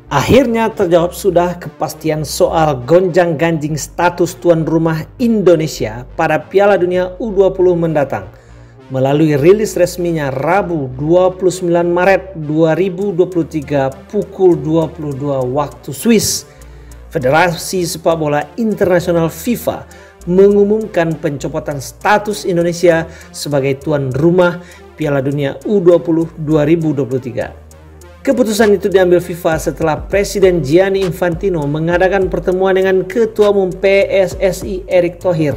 Akhirnya terjawab sudah kepastian soal gonjang-ganjing status tuan rumah Indonesia pada Piala Dunia U20 mendatang. Melalui rilis resminya Rabu 29 Maret 2023 pukul 22 waktu Swiss, Federasi Sepak Bola Internasional FIFA mengumumkan pencopotan status Indonesia sebagai tuan rumah Piala Dunia U20 2023. Keputusan itu diambil FIFA setelah Presiden Gianni Infantino mengadakan pertemuan dengan Ketua Umum PSSI Erick Thohir.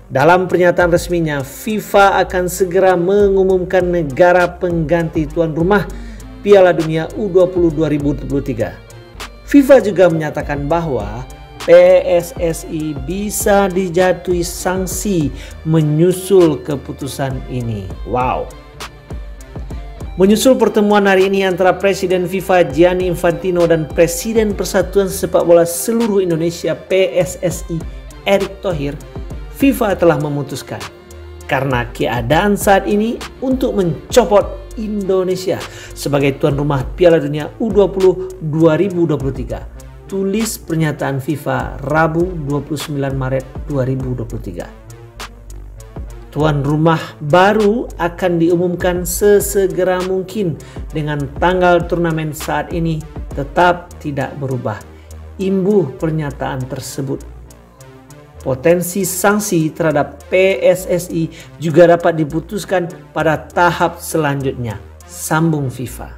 Dalam pernyataan resminya, FIFA akan segera mengumumkan negara pengganti tuan rumah Piala Dunia U20 2023. FIFA juga menyatakan bahwa PSSI bisa dijatuhi sanksi menyusul keputusan ini. Wow. Menyusul pertemuan hari ini antara Presiden FIFA Gianni Infantino dan Presiden Persatuan Sepak Bola Seluruh Indonesia PSSI Erick Thohir, FIFA telah memutuskan karena keadaan saat ini untuk mencopot Indonesia sebagai tuan rumah Piala Dunia U20 2023. Tulis pernyataan FIFA Rabu 29 Maret 2023. Tuan rumah baru akan diumumkan sesegera mungkin dengan tanggal turnamen saat ini tetap tidak berubah. Imbuh pernyataan tersebut. Potensi sanksi terhadap PSSI juga dapat diputuskan pada tahap selanjutnya, sambung FIFA.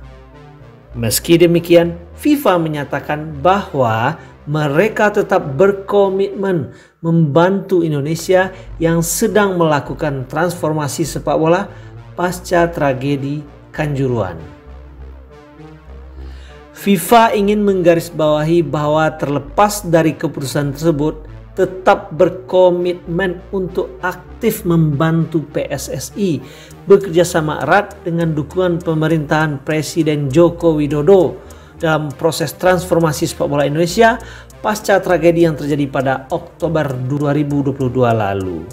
Meski demikian, FIFA menyatakan bahwa mereka tetap berkomitmen membantu Indonesia yang sedang melakukan transformasi sepak bola pasca tragedi Kanjuruhan. FIFA ingin menggarisbawahi bahwa terlepas dari keputusan tersebut, tetap berkomitmen untuk aktif membantu PSSI bekerjasama erat dengan dukungan pemerintahan Presiden Joko Widodo dalam proses transformasi sepak bola Indonesia pasca tragedi yang terjadi pada Oktober 2022 lalu.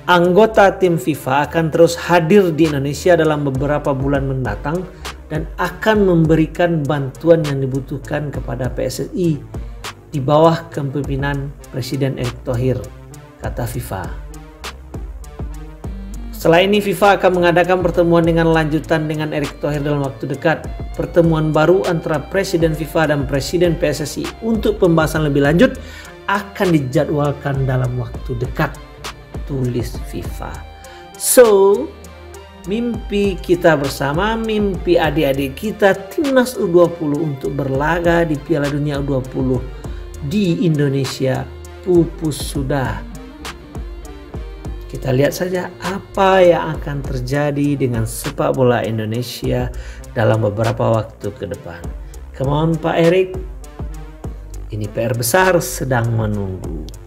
Anggota tim FIFA akan terus hadir di Indonesia dalam beberapa bulan mendatang dan akan memberikan bantuan yang dibutuhkan kepada PSSI di bawah kepemimpinan Presiden Erick Thohir, kata FIFA. Setelah ini FIFA akan mengadakan pertemuan dengan lanjutan dengan Erick Thohir dalam waktu dekat. Pertemuan baru antara Presiden FIFA dan Presiden PSSI untuk pembahasan lebih lanjut akan dijadwalkan dalam waktu dekat, tulis FIFA. So, mimpi kita bersama, mimpi adik-adik kita Timnas U20 untuk berlaga di Piala Dunia U20 di Indonesia pupus sudah. Kita lihat saja apa yang akan terjadi dengan sepak bola Indonesia dalam beberapa waktu ke depan. Come on Pak Erick, ini PR besar sedang menunggu.